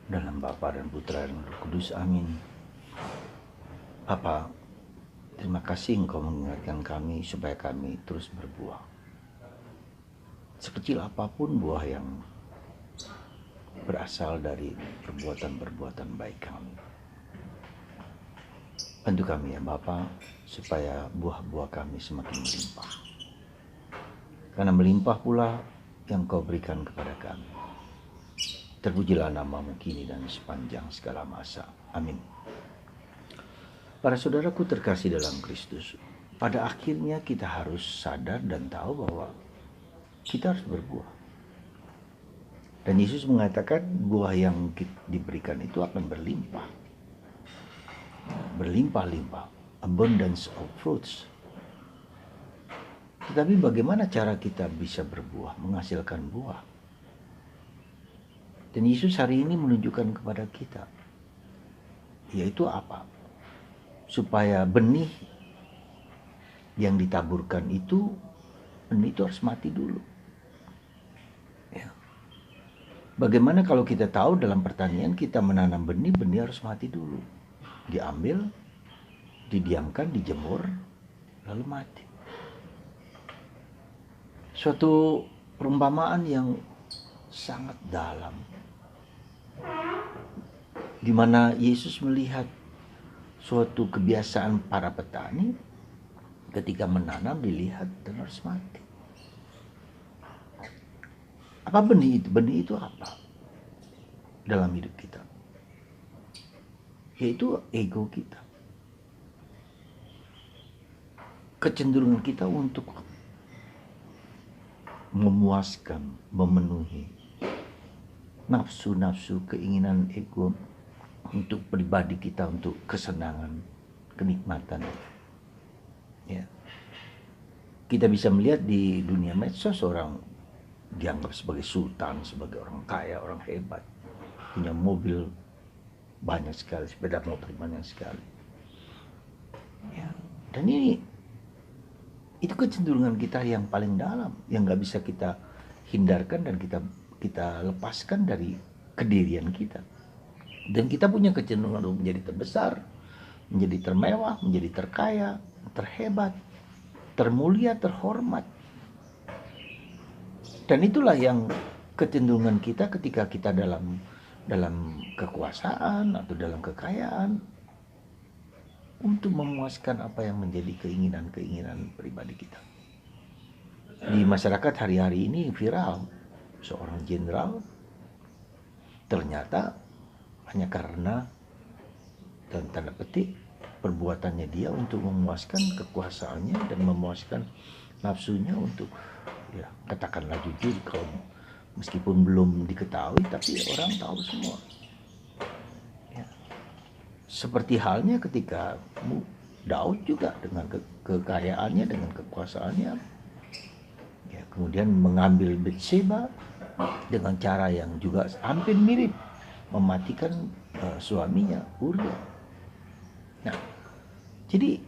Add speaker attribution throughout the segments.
Speaker 1: Dalam Bapa dan Putra dan Roh Kudus, amin. Bapa, terima kasih Engkau mengingatkan kami supaya kami terus berbuah. Sekecil apapun buah yang berasal dari perbuatan-perbuatan baik kami. Bantu kami ya Bapa, supaya buah-buah kami semakin melimpah. Karena melimpah pula yang Kau berikan kepada kami. Terpujilah namamu kini dan sepanjang segala masa. Amin. Para saudaraku terkasih dalam Kristus, pada akhirnya kita harus sadar dan tahu bahwa kita harus berbuah. Dan Yesus mengatakan buah yang diberikan itu akan berlimpah. Berlimpah-limpah, abundance of fruits. Tetapi bagaimana cara kita bisa berbuah, menghasilkan buah? Dan Yesus hari ini menunjukkan kepada kita, yaitu apa? Supaya benih yang ditaburkan itu, benih itu harus mati dulu. Ya. Bagaimana kalau kita tahu dalam pertanian kita menanam benih, benih harus mati dulu. Diambil, didiamkan, dijemur, lalu mati. Suatu perumpamaan yang sangat dalam, di mana Yesus melihat suatu kebiasaan para petani ketika menanam dilihat dan harus mati. Apa benih itu? Benih itu apa dalam hidup kita? Yaitu ego kita. Kecenderungan kita untuk memuaskan, memenuhi nafsu-nafsu, keinginan ego untuk pribadi kita, untuk kesenangan, kenikmatan. Ya. Kita bisa melihat di dunia medsos orang dianggap sebagai sultan, sebagai orang kaya, orang hebat, punya mobil banyak sekali, sepeda motor banyak sekali. Ya. Dan itu kecenderungan kita yang paling dalam, yang nggak bisa kita hindarkan dan kita lepaskan dari kedirian kita. Dan kita punya kecenderungan untuk menjadi terbesar, menjadi termewah, menjadi terkaya, terhebat, termulia, terhormat. Dan itulah yang kecenderungan kita ketika kita dalam kekuasaan atau dalam kekayaan, untuk memuaskan apa yang menjadi keinginan-keinginan pribadi kita. Di masyarakat hari-hari ini viral, seorang jenderal ternyata hanya karena, dalam tanda petik, perbuatannya dia untuk memuaskan kekuasaannya dan memuaskan nafsunya untuk, ya katakanlah jujur, kalau meskipun belum diketahui tapi orang tahu semua. Ya. Seperti halnya ketika Daud juga dengan kekayaannya, dengan kekuasaannya, ya, kemudian mengambil Bathsheba dengan cara yang juga hampir mirip, mematikan suaminya Uria. Nah, jadi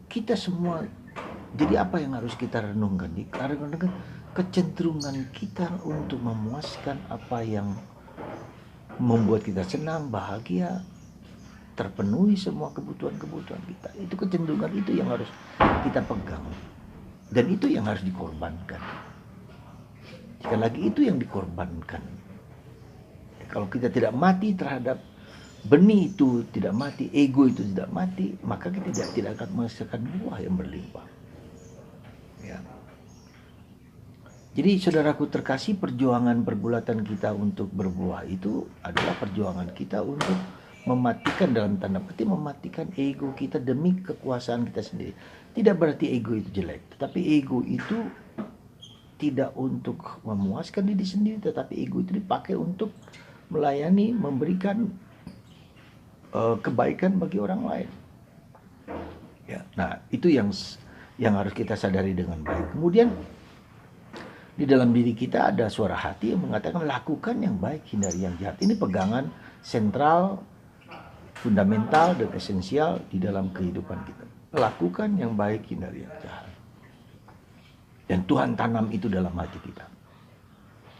Speaker 1: kita semua, jadi apa yang harus kita renungkan? Karena kecenderungan kita untuk memuaskan apa yang membuat kita senang, bahagia, terpenuhi semua kebutuhan-kebutuhan kita. Itu kecenderungan itu yang harus kita pegang. Dan itu yang harus dikorbankan. Sekali lagi, itu yang dikorbankan. Kalau kita tidak mati terhadap benih itu, tidak mati, ego itu tidak mati, maka kita tidak akan menghasilkan buah yang berlimpah. Ya. Jadi saudaraku terkasih, perjuangan pergulatan kita untuk berbuah itu adalah perjuangan kita untuk mematikan, dalam tanda petik, mematikan ego kita demi kekuasaan kita sendiri. Tidak berarti ego itu jelek, tetapi ego itu tidak untuk memuaskan diri sendiri, tetapi ego itu dipakai untuk melayani, memberikan kebaikan bagi orang lain. Ya, nah itu yang harus kita sadari dengan baik. Kemudian di dalam diri kita ada suara hati yang mengatakan lakukan yang baik, hindari yang jahat. Ini pegangan sentral, fundamental dan esensial di dalam kehidupan kita. Lakukan yang baik, hindari yang jahat. Dan Tuhan tanam itu dalam hati kita.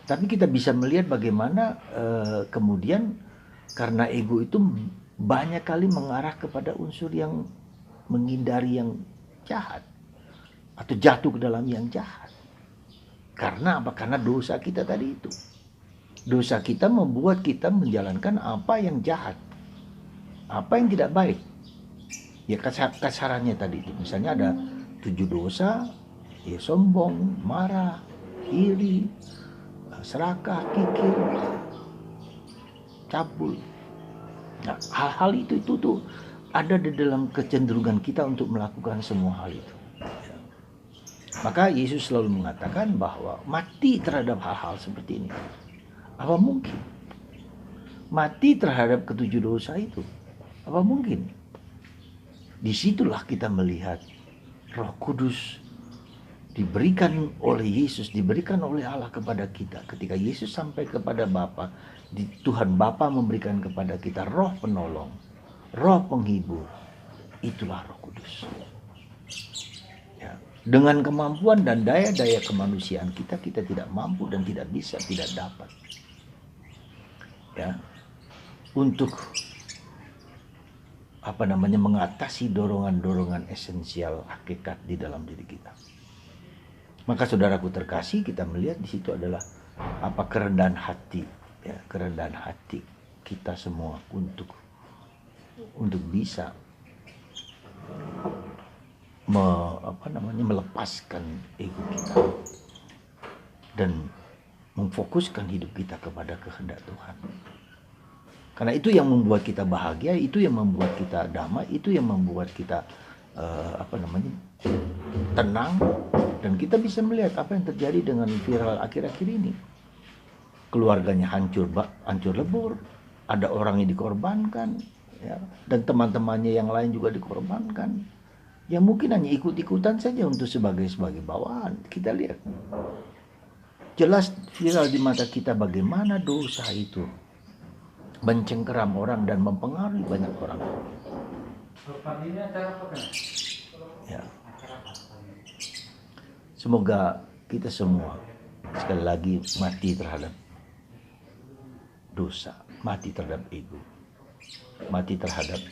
Speaker 1: Tapi kita bisa melihat bagaimana kemudian Karena ego itu banyak kali mengarah kepada unsur yang menghindari yang jahat atau jatuh ke dalam yang jahat. Karena apa? Karena dosa kita tadi itu. Dosa kita membuat kita menjalankan apa yang jahat, apa yang tidak baik. Ya kasarannya tadi itu. Misalnya ada 7 dosa, ya sombong, marah, iri, serakah, kikir, cabul. Nah, hal-hal itu tuh ada di dalam kecenderungan kita untuk melakukan semua hal itu. Maka Yesus selalu mengatakan bahwa mati terhadap hal-hal seperti ini. Apa mungkin? Mati terhadap ketujuh dosa itu. Apa mungkin? Disitulah kita melihat Roh Kudus diberikan oleh Yesus, diberikan oleh Allah kepada kita. Ketika Yesus sampai kepada Bapa, Tuhan Bapa memberikan kepada kita roh penolong, roh penghibur. Itulah Roh Kudus. Ya. Dengan kemampuan dan daya-daya kemanusiaan kita tidak mampu dan tidak bisa, tidak dapat. Ya. Untuk mengatasi dorongan-dorongan esensial hakikat di dalam diri kita. Maka saudaraku terkasih, kita melihat di situ adalah kerendahan hati, ya, kerendahan hati kita semua untuk bisa melepaskan ego kita dan memfokuskan hidup kita kepada kehendak Tuhan. Karena itu yang membuat kita bahagia, itu yang membuat kita damai, itu yang membuat kita tenang, dan kita bisa melihat apa yang terjadi dengan viral akhir-akhir ini. Keluarganya hancur lebur, ada orang yang dikorbankan, ya, dan teman-temannya yang lain juga dikorbankan. Yang mungkin hanya ikut-ikutan saja untuk sebagai bawahan. Kita lihat jelas viral di mata kita bagaimana dosa itu mencengkeram orang dan mempengaruhi banyak orang. Ya. Semoga kita semua sekali lagi mati terhadap dosa, mati terhadap ego, mati terhadap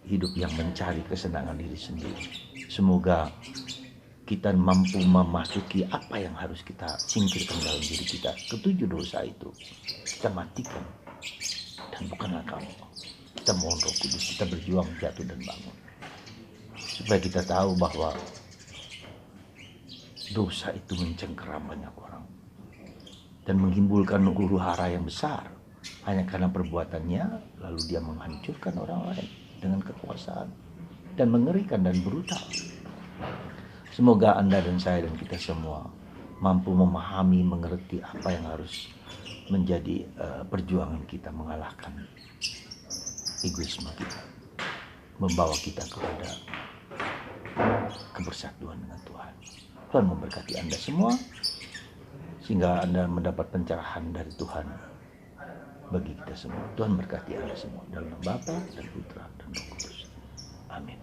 Speaker 1: hidup yang mencari kesenangan diri sendiri. Semoga kita mampu memasuki apa yang harus kita singkirkan dalam diri kita. Ketujuh dosa itu kita matikan, dan bukanlah kamu. Kita mohon Roh Kudus, kita berjuang jatuh dan bangun, supaya kita tahu bahwa dosa itu mencengkeram banyak orang dan menimbulkan huru hara yang besar hanya karena perbuatannya. Lalu dia menghancurkan orang lain dengan kekuasaan dan mengerikan dan brutal. Semoga Anda dan saya dan kita semua mampu memahami, mengerti apa yang harus menjadi perjuangan kita mengalahkan egoisme kita, membawa kita kepada kebersatuan dengan Tuhan. Tuhan memberkati Anda semua, sehingga Anda mendapat pencerahan dari Tuhan bagi kita semua. Tuhan berkati Anda semua dalam nama Bapa dan Putra dan Roh Kudus. Amin.